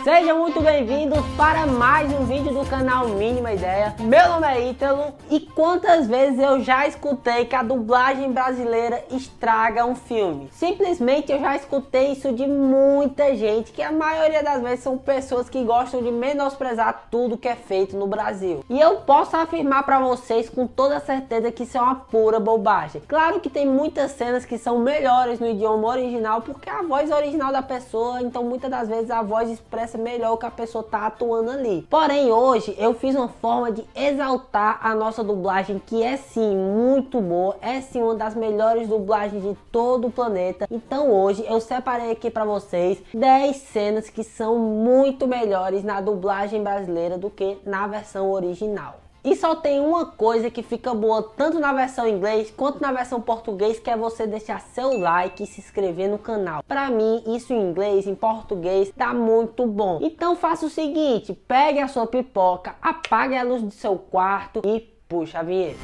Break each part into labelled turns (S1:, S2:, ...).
S1: Sejam muito bem-vindos para mais um vídeo do canal Mínima Ideia. Meu nome é Ítalo e quantas vezes eu já escutei que a dublagem brasileira estraga um filme? Simplesmente eu já escutei isso de muita gente, que a maioria das vezes são pessoas que gostam de menosprezar tudo que é feito no Brasil. E eu posso afirmar para vocês com toda certeza que isso é uma pura bobagem. Claro que tem muitas cenas que são melhores no idioma original, porque a voz original da pessoa, então muitas das vezes a voz expressa melhor o que a pessoa tá atuando ali. Porém, hoje eu fiz uma forma de exaltar a nossa dublagem, que é sim muito boa, é sim uma das melhores dublagens de todo o planeta. Então hoje eu separei aqui para vocês 10 cenas que são muito melhores na dublagem brasileira do que na versão original. E só tem uma coisa que fica boa tanto na versão em inglês quanto na versão português, que é você deixar seu like e se inscrever no canal. Pra mim, isso em inglês, em português, tá muito bom. Então faça o seguinte, pegue a sua pipoca, apague a luz do seu quarto e puxa a vinheta.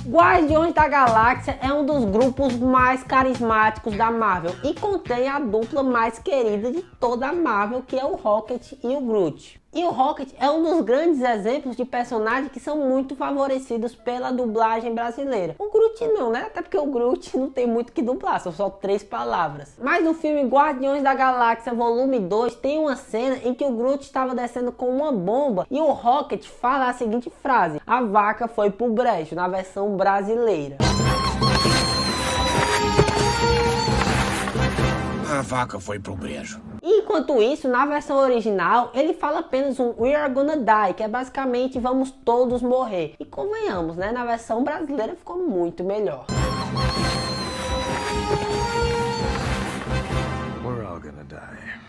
S1: Guardiões da Galáxia é um dos grupos mais carismáticos da Marvel e contém a dupla mais querida de toda a Marvel, que é o Rocket e o Groot. E o Rocket é um dos grandes exemplos de personagens que são muito favorecidos pela dublagem brasileira. O Groot não, né? Até porque o Groot não tem muito que dublar, são só 3 palavras. Mas no filme Guardiões da Galáxia Volume 2 tem uma cena em que o Groot estava descendo com uma bomba e o Rocket fala a seguinte frase: "A vaca foi pro brejo", na versão brasileira.
S2: A vaca foi pro brejo.
S1: Enquanto isso, na versão original, ele fala apenas um "We are gonna die", que é basicamente "vamos todos morrer". E convenhamos, né? Na versão brasileira ficou muito melhor.
S2: We're all gonna die.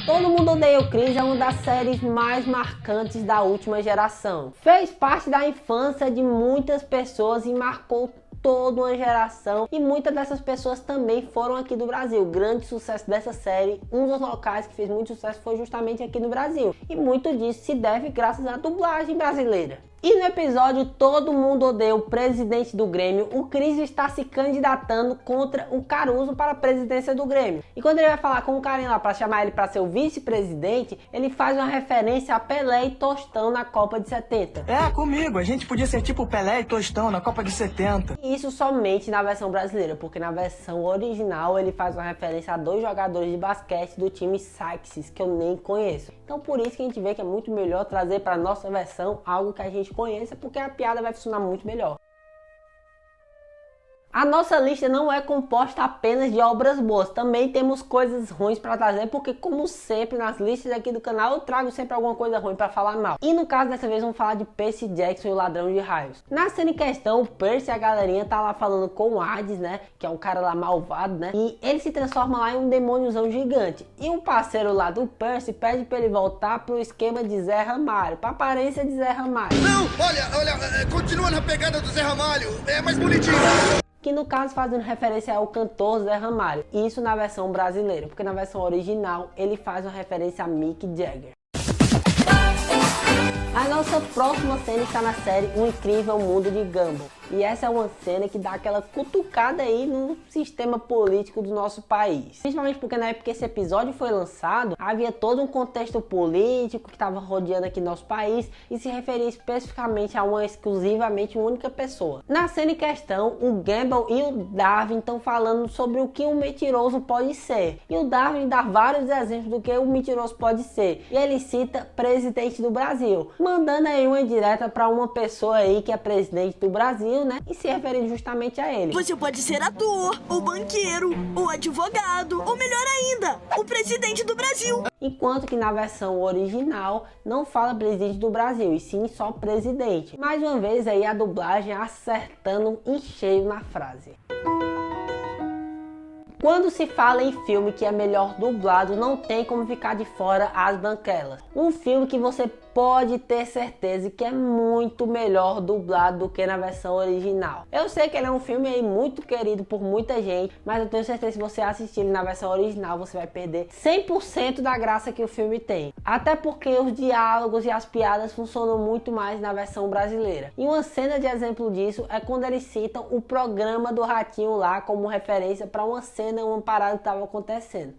S1: Todo Mundo Odeia o Chris é uma das séries mais marcantes da última geração. Fez parte da infância de muitas pessoas e marcou toda uma geração, e muitas dessas pessoas também foram aqui do Brasil. O grande sucesso dessa série, um dos locais que fez muito sucesso foi justamente aqui no Brasil, e muito disso se deve graças à dublagem brasileira. E no episódio Todo Mundo Odeia o Presidente do Grêmio, o Chris está se candidatando contra o Caruso para a presidência do Grêmio. E quando ele vai falar com o carinha lá para chamar ele para ser o vice-presidente, ele faz uma referência a Pelé e Tostão na Copa de 70.
S3: É, comigo, a gente podia ser tipo Pelé e Tostão na Copa de 70.
S1: E isso somente na versão brasileira, porque na versão original ele faz uma referência a 2 jogadores de basquete do time Saxes, que eu nem conheço. Então por isso que a gente vê que é muito melhor trazer para nossa versão algo que a gente conheça, porque a piada vai funcionar muito melhor. A nossa lista não é composta apenas de obras boas, também temos coisas ruins para trazer, porque como sempre nas listas aqui do canal eu trago sempre alguma coisa ruim para falar mal. E no caso dessa vez vamos falar de Percy Jackson e o Ladrão de Raios. Na cena em questão, o Percy e a galerinha tá lá falando com o Hades, né, que é um cara lá malvado, né, e ele se transforma lá em um demôniozão gigante. E um parceiro lá do Percy pede para ele voltar pro esquema de Zé Ramalho, pra aparência de Zé Ramalho.
S4: Não, olha, continua na pegada do Zé Ramalho, é mais bonitinho.
S1: Que no caso fazendo referência ao cantor Zé Ramalho, isso na versão brasileira, porque na versão original ele faz uma referência a Mick Jagger. A nossa próxima cena está na série Um Incrível Mundo de Gumball. E essa é uma cena que dá aquela cutucada aí no sistema político do nosso país. Principalmente porque na época que esse episódio foi lançado, havia todo um contexto político que estava rodeando aqui nosso país e se referia especificamente a uma exclusivamente única pessoa. Na cena em questão, o Gumball e o Darwin estão falando sobre o que um mentiroso pode ser. E o Darwin dá vários exemplos do que um mentiroso pode ser. E ele cita presidente do Brasil, mandando aí uma indireta para uma pessoa aí que é presidente do Brasil, né? E se referindo justamente a ele.
S5: Você pode ser ator, ou banqueiro, ou advogado, ou melhor ainda, o presidente do Brasil.
S1: Enquanto que na versão original não fala presidente do Brasil, e sim só presidente. Mais uma vez aí a dublagem acertando em cheio na frase. Quando se fala em filme que é melhor dublado, não tem como ficar de fora As Branquelas. Um filme que você pode ter certeza que é muito melhor dublado do que na versão original. Eu sei que ele é um filme aí muito querido por muita gente, mas eu tenho certeza que se você assistir ele na versão original, você vai perder 100% da graça que o filme tem. Até porque os diálogos e as piadas funcionam muito mais na versão brasileira. E uma cena de exemplo disso é quando eles citam o programa do Ratinho lá como referência para uma cena, uma parada que estava acontecendo.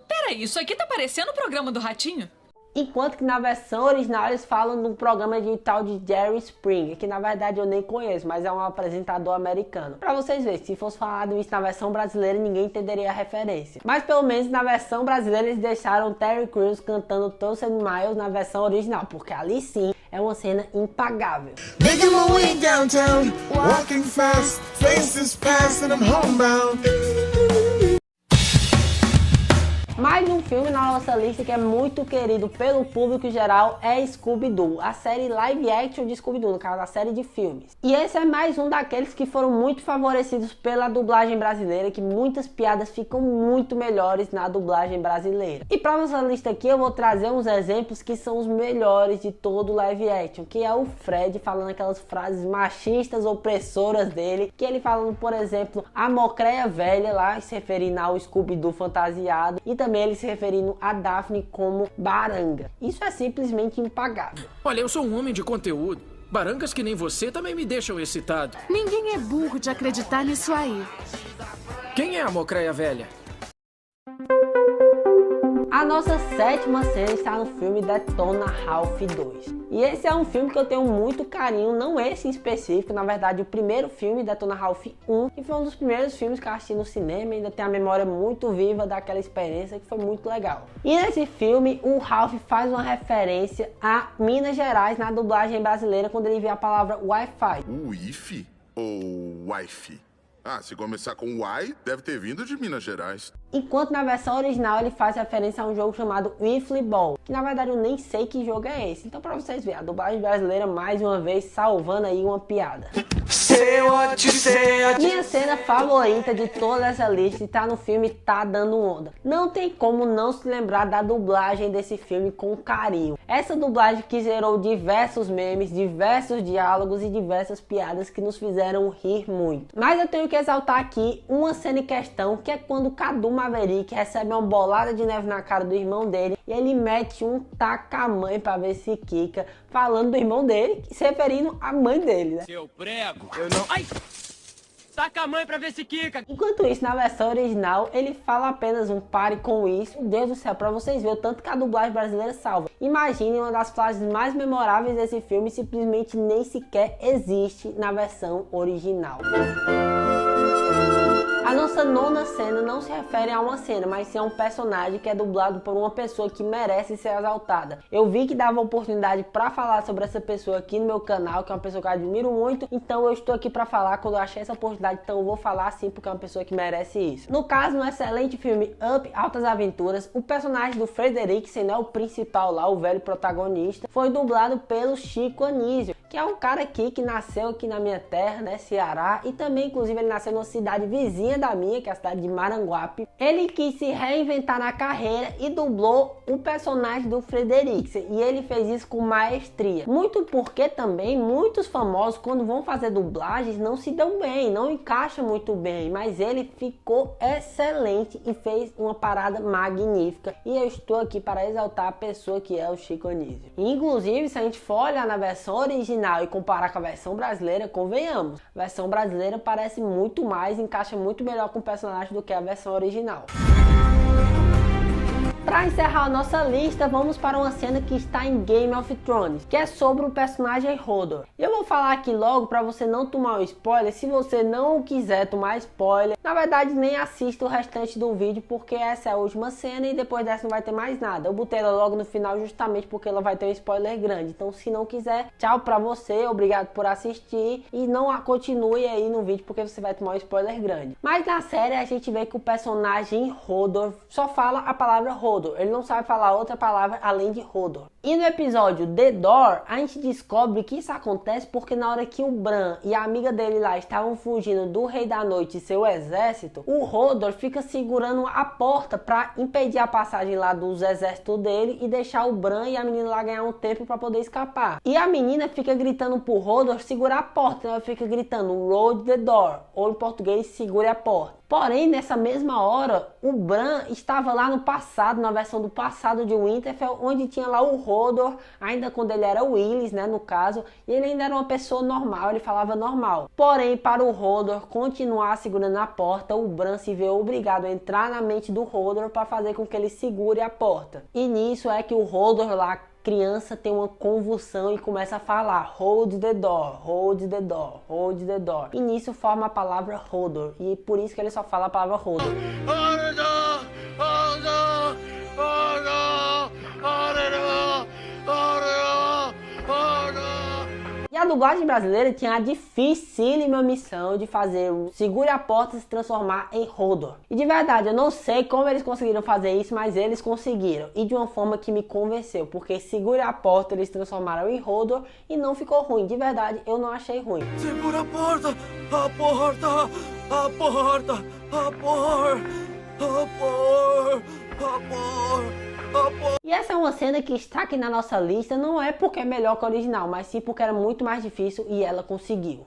S6: Peraí, isso aqui tá parecendo o programa do Ratinho?
S1: Enquanto que na versão original eles falam de um programa de tal de Jerry Springer, que na verdade eu nem conheço, mas é um apresentador americano. Pra vocês verem, se fosse falado isso na versão brasileira, ninguém entenderia a referência. Mas pelo menos na versão brasileira eles deixaram Terry Crews cantando Thousand Miles na versão original, porque ali sim é uma cena impagável.
S7: Making my way downtown, walking fast, faces past and I'm homebound.
S1: Mais um filme na nossa lista que é muito querido pelo público em geral é Scooby-Doo, a série live action de Scooby-Doo, no caso a série de filmes. E esse é mais um daqueles que foram muito favorecidos pela dublagem brasileira, que muitas piadas ficam muito melhores na dublagem brasileira. E para nossa lista aqui eu vou trazer uns exemplos que são os melhores de todo o live action, que é o Fred falando aquelas frases machistas, opressoras dele, que ele falando, por exemplo, a mocreia velha lá, se referindo ao Scooby-Doo fantasiado, e também ele se referindo a Daphne como baranga. Isso é simplesmente impagável.
S8: Olha, eu sou um homem de conteúdo. Barangas que nem você também me deixam excitado.
S9: Ninguém é burro de acreditar nisso aí.
S8: Quem é a mocreia velha?
S1: A nossa sétima cena está no filme Detona Ralph 2. E esse é um filme que eu tenho muito carinho, não esse em específico, na verdade o primeiro filme, Detona Ralph 1, que foi um dos primeiros filmes que eu assisti no cinema, ainda tenho a memória muito viva daquela experiência que foi muito legal. E nesse filme o Ralph faz uma referência a Minas Gerais na dublagem brasileira quando ele vê a palavra Wi-Fi.
S10: Wi-Fi ou Wi-Fi? Ah, se começar com Y, deve ter vindo de Minas Gerais.
S1: Enquanto na versão original ele faz referência a um jogo chamado Wiffle Ball, que na verdade eu nem sei que jogo é esse. Então pra vocês verem, a dublagem brasileira mais uma vez salvando aí uma piada. Minha cena favorita de toda essa lista está no filme Tá Dando Onda. Não tem como não se lembrar da dublagem desse filme com carinho. Essa dublagem que gerou diversos memes, diversos diálogos e diversas piadas que nos fizeram rir muito. Mas eu tenho que exaltar aqui uma cena em questão, que é quando Cadu Maverick recebe uma bolada de neve na cara do irmão dele e ele mete um taca-mãe pra ver se quica, falando do irmão dele, se referindo à mãe dele, né?
S11: Seu prego! Eu não... Ai! Taca a mãe pra ver se quica!
S1: Enquanto isso, na versão original, ele fala apenas um pare com isso. Meu Deus do céu, pra vocês verem o tanto que a dublagem brasileira salva. Imagine uma das frases mais memoráveis desse filme simplesmente nem sequer existe na versão original. A nossa nona cena não se refere a uma cena, mas sim a um personagem que é dublado por uma pessoa que merece ser exaltada. Eu vi que dava oportunidade para falar sobre essa pessoa aqui no meu canal, que é uma pessoa que eu admiro muito, então eu estou aqui para falar quando eu achei essa oportunidade, então eu vou falar sim porque é uma pessoa que merece isso. No caso, no excelente filme Up, Altas Aventuras, o personagem do Frederiksen, né, o principal lá, o velho protagonista, foi dublado pelo Chico Anísio, que é um cara aqui que nasceu aqui na minha terra, né, Ceará, e também inclusive ele nasceu numa cidade vizinha da minha, que é a cidade de Maranguape. Ele quis se reinventar na carreira e dublou o personagem do Frederiksen, e ele fez isso com maestria. Muito porque também muitos famosos, quando vão fazer dublagens, não se dão bem, não encaixam muito bem, mas ele ficou excelente e fez uma parada magnífica, e eu estou aqui para exaltar a pessoa que é o Chico Anísio. Inclusive, se a gente for olhar na versão original e comparar com a versão brasileira, convenhamos, a versão brasileira parece muito mais, encaixa muito melhor com o personagem do que a versão original. Para encerrar a nossa lista, vamos para uma cena que está em Game of Thrones, que é sobre o personagem Hodor. Eu vou falar aqui logo para você não tomar um spoiler. Se você não quiser tomar spoiler, na verdade nem assista o restante do vídeo, porque essa é a última cena e depois dessa não vai ter mais nada. Eu botei ela logo no final justamente porque ela vai ter um spoiler grande. Então se não quiser, tchau para você, obrigado por assistir e não continue aí no vídeo porque você vai tomar um spoiler grande. Mas na série a gente vê que o personagem Hodor só fala a palavra Hodor. Ele não sabe falar outra palavra além de Hodor. E no episódio The Door, a gente descobre que isso acontece porque na hora que o Bran e a amiga dele lá estavam fugindo do Rei da Noite e seu exército, o Hodor fica segurando a porta para impedir a passagem lá dos exércitos dele e deixar o Bran e a menina lá ganhar um tempo para poder escapar. E a menina fica gritando pro Hodor segurar a porta, ela fica gritando "Roll the door", ou em português, segure a porta. Porém, nessa mesma hora, o Bran estava lá no passado, na versão do passado de Winterfell, onde tinha lá o Hodor, ainda quando ele era o Willis, né, no caso, e ele ainda era uma pessoa normal, ele falava normal. Porém, para o Hodor continuar segurando a porta, o Bran se vê obrigado a entrar na mente do Hodor para fazer com que ele segure a porta. E nisso é que o Hodor lá, criança, tem uma convulsão e começa a falar "Hold the door, hold the door, hold the door". E nisso forma a palavra Hodor. E por isso que ele só fala a palavra Hodor. E a dublagem brasileira tinha a dificílima missão de fazer o Segure a Porta se transformar em Hodor. E de verdade, eu não sei como eles conseguiram fazer isso, mas eles conseguiram. E de uma forma que me convenceu, porque Segure a Porta eles transformaram em Hodor e não ficou ruim. De verdade, eu não achei ruim.
S11: Segura a porta, a porta, a porta, a porta, a porta, a porta.
S1: E essa é uma cena que está aqui na nossa lista, não é porque é melhor que a original, mas sim porque era muito mais difícil e ela conseguiu.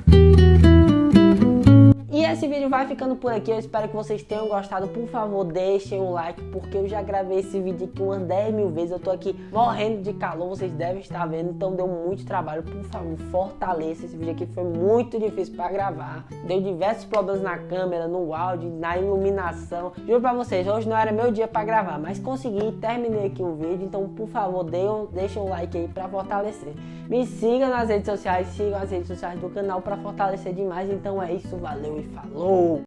S1: E esse vídeo vai ficando por aqui, eu espero que vocês tenham gostado. Por favor, deixem um like, porque eu já gravei esse vídeo aqui umas 10 mil vezes. Eu tô aqui morrendo de calor, vocês devem estar vendo, então deu muito trabalho. Por favor, fortaleça esse vídeo aqui, foi muito difícil para gravar. Deu diversos problemas na câmera, no áudio, na iluminação. Juro pra vocês, hoje não era meu dia para gravar, mas consegui, terminei aqui o vídeo. Então, por favor, deixem um like aí para fortalecer. Me sigam nas redes sociais, sigam as redes sociais do canal para fortalecer demais. Então é isso, valeu e falou!